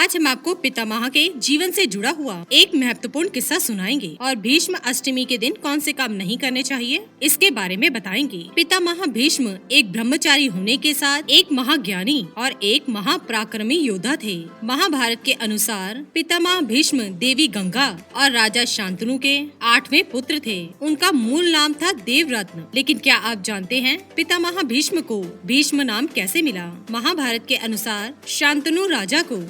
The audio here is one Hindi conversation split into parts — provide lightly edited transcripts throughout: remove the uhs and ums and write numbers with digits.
आज हम आपको पितामह के जीवन से जुड़ा हुआ एक महत्वपूर्ण किस्सा सुनाएंगे और भीष्म अष्टमी के दिन कौन से काम नहीं करने चाहिए इसके बारे में बताएंगे। पितामह भीष्म एक ब्रह्मचारी होने के साथ एक महाज्ञानी और एक महापराक्रमी योद्धा थे। महाभारत के अनुसार पितामह भीष्म देवी गंगा और राजा शांतनु के 8वें पुत्र थे। उनका मूल नाम था देवरत्न। लेकिन क्या आप जानते हैं पितामह भीष्म को भीष्म नाम कैसे मिला? महाभारत के अनुसार शांतनु राजा को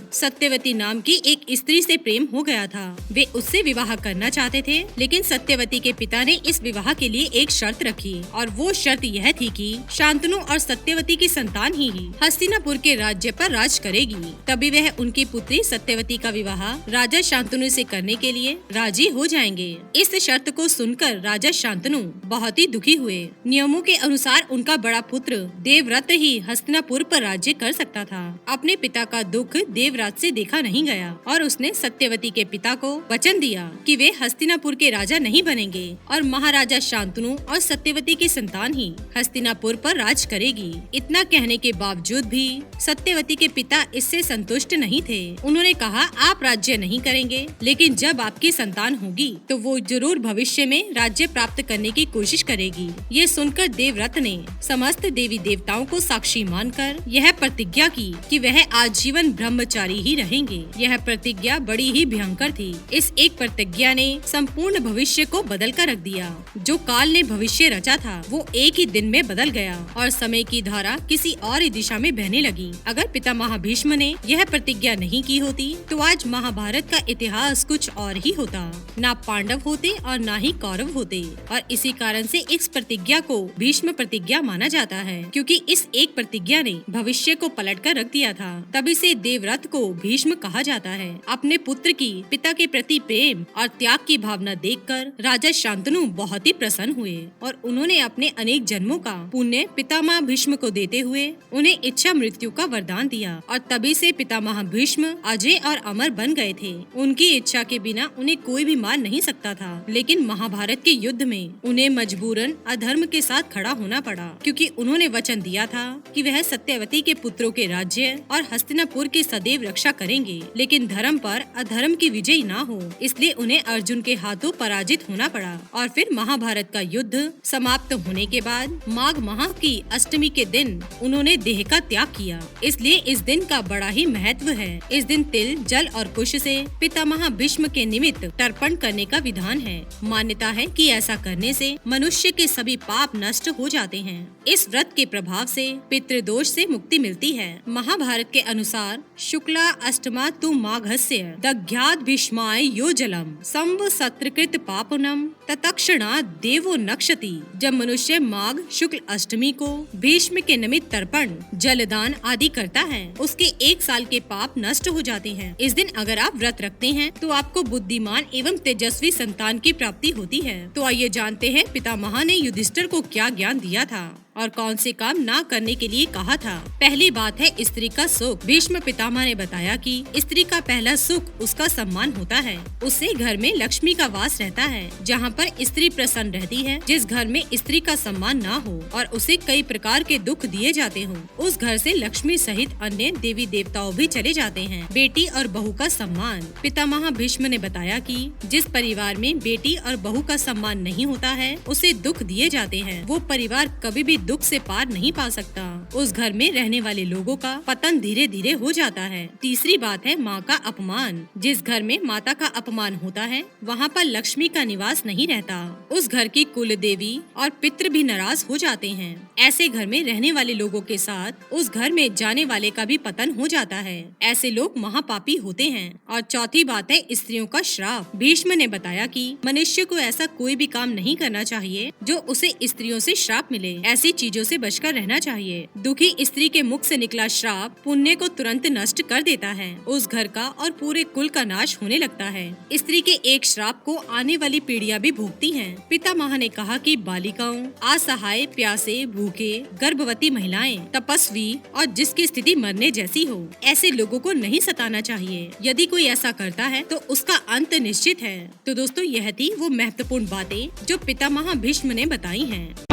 सत्यवती नाम की एक स्त्री से प्रेम हो गया था। वे उससे विवाह करना चाहते थे, लेकिन सत्यवती के पिता ने इस विवाह के लिए एक शर्त रखी और वो शर्त यह थी कि शांतनु और सत्यवती की संतान ही हस्तिनापुर के राज्य पर राज करेगी। तभी वह उनकी पुत्री सत्यवती का विवाह राजा शांतनु से करने के लिए राजी हो जाएंगे। इस शर्त को सुनकर राजा शांतनु बहुत ही दुखी हुए। नियमों के अनुसार उनका बड़ा पुत्र देवव्रत ही हस्तिनापुर पर राज्य कर सकता था। अपने पिता का दुख देवराज से देखा नहीं गया और उसने सत्यवती के पिता को वचन दिया कि वे हस्तिनापुर के राजा नहीं बनेंगे और महाराजा शांतनु और सत्यवती की संतान ही हस्तिनापुर पर राज करेगी। इतना कहने के बावजूद भी सत्यवती के पिता इससे संतुष्ट नहीं थे। उन्होंने कहा, आप राज्य नहीं करेंगे, लेकिन जब आपकी संतान होगी तो वो जरूर भविष्य में राज्य प्राप्त करने की कोशिश करेगी। ये सुनकर देवव्रत ने समस्त देवी देवताओं को साक्षी मानकर यह प्रतिज्ञा की कि वह आजीवन ब्रह्मचारी ही रहेंगे। यह प्रतिज्ञा बड़ी ही भयंकर थी। इस एक प्रतिज्ञा ने संपूर्ण भविष्य को बदल कर रख दिया। जो काल ने भविष्य रचा था वो एक ही दिन में बदल गया और समय की धारा किसी और दिशा में बहने लगी। अगर पितामह भीष्म ने यह प्रतिज्ञा नहीं की होती तो आज महाभारत का इतिहास कुछ और ही होता। ना पांडव होते और ना ही कौरव होते। और इसी कारण से इस प्रतिज्ञा को भीष्म प्रतिज्ञा माना जाता है, क्योंकि इस एक प्रतिज्ञा ने भविष्य को पलट कर रख दिया था। तभी से देवव्रत को भीष्म कहा जाता है। अपने पुत्र की पिता के प्रति प्रेम और त्याग की भावना देखकर राजा शांतनु बहुत ही प्रसन्न हुए और उन्होंने अपने अनेक जन्मों का पुण्य पितामह भीष्म को देते हुए उन्हें इच्छा मृत्यु का वरदान दिया और तभी से पितामह भीष्म अजय और अमर बन गए थे। उनकी इच्छा के बिना उन्हें कोई भी मार नहीं सकता था, लेकिन महाभारत के युद्ध में उन्हें मजबूरन अधर्म के साथ खड़ा होना पड़ा, क्योंकि उन्होंने वचन दिया था कि वह सत्यवती के पुत्रों के राज्य और हस्तिनापुर की सदैव रक्षा करेंगे। लेकिन धर्म पर अधर्म की विजय ना हो, इसलिए उन्हें अर्जुन के हाथों पराजित होना पड़ा। और फिर महाभारत का युद्ध समाप्त होने के बाद माघ माह की अष्टमी के दिन उन्होंने देह का त्याग किया। इसलिए इस दिन का बड़ा ही महत्व है। इस दिन तिल, जल और कुश से पितामह भीष्म के निमित्त तर्पण करने का विधान है। मान्यता है कि ऐसा करने से मनुष्य के सभी पाप नष्ट हो जाते हैं। इस व्रत के प्रभाव से पितृदोष से मुक्ति मिलती है। महाभारत के अनुसार शुक्ला अष्टमा तु माघस्य दग्ध्याद् भीष्माय यो जलम संवत्सरकृत पापनम तत्क्षणात् देवो नक्षति। जब मनुष्य माघ शुक्ल अष्टमी को भीष्म के निमित्त तर्पण, जलदान आदि करता है, उसके 1 साल के पाप नष्ट हो जाते हैं। इस दिन अगर आप व्रत रखते हैं तो आपको बुद्धिमान एवं तेजस्वी संतान की प्राप्ति होती है। तो आइए जानते हैं पितामह ने युधिष्ठिर को क्या ज्ञान दिया था और कौन से काम ना करने के लिए कहा था। पहली बात है स्त्री का सुख। भीष्म पितामह ने बताया कि स्त्री का पहला सुख उसका सम्मान होता है। उससे घर में लक्ष्मी का वास रहता है। जहाँ पर स्त्री प्रसन्न रहती है, जिस घर में स्त्री का सम्मान ना हो और उसे कई प्रकार के दुख दिए जाते हो, उस घर से लक्ष्मी सहित अन्य देवी देवताओं भी चले जाते हैं। बेटी और बहू का सम्मान। पितामह भीष्म ने बताया कि जिस परिवार में बेटी और बहू का सम्मान नहीं होता है, उसे दुख दिए जाते हैं। वो परिवार कभी भी दुख से पार नहीं पा सकता। उस घर में रहने वाले लोगों का पतन धीरे धीरे हो जाता है। तीसरी बात है माँ का अपमान। जिस घर में माता का अपमान होता है, वहाँ पर लक्ष्मी का निवास नहीं रहता। उस घर की कुल देवी और पितृ भी नाराज हो जाते हैं। ऐसे घर में रहने वाले लोगों के साथ उस घर में जाने वाले का भी पतन हो जाता है। ऐसे लोग महापापी होते हैं। और चौथी बात है स्त्रियों का श्राप। भीष्म ने बताया कि मनुष्य को ऐसा कोई भी काम नहीं करना चाहिए जो उसे स्त्रियों से श्राप मिले। ऐसी चीजों से बचकर रहना चाहिए। दुखी स्त्री के मुख से निकला श्राप पुण्य को तुरंत नष्ट कर देता है। उस घर का और पूरे कुल का नाश होने लगता है। स्त्री के एक श्राप को आने वाली पीढ़ियां भी भोगती हैं। पितामह ने कहा कि बालिकाओं, असहाय, प्यासे, भूखे, गर्भवती महिलाएं, तपस्वी और जिसकी स्थिति मरने जैसी हो, ऐसे लोगों को नहीं सताना चाहिए। यदि कोई ऐसा करता है तो उसका अंत निश्चित है। तो दोस्तों, यह थी वो महत्वपूर्ण बातें जो पितामह भीष्म ने बताई हैं।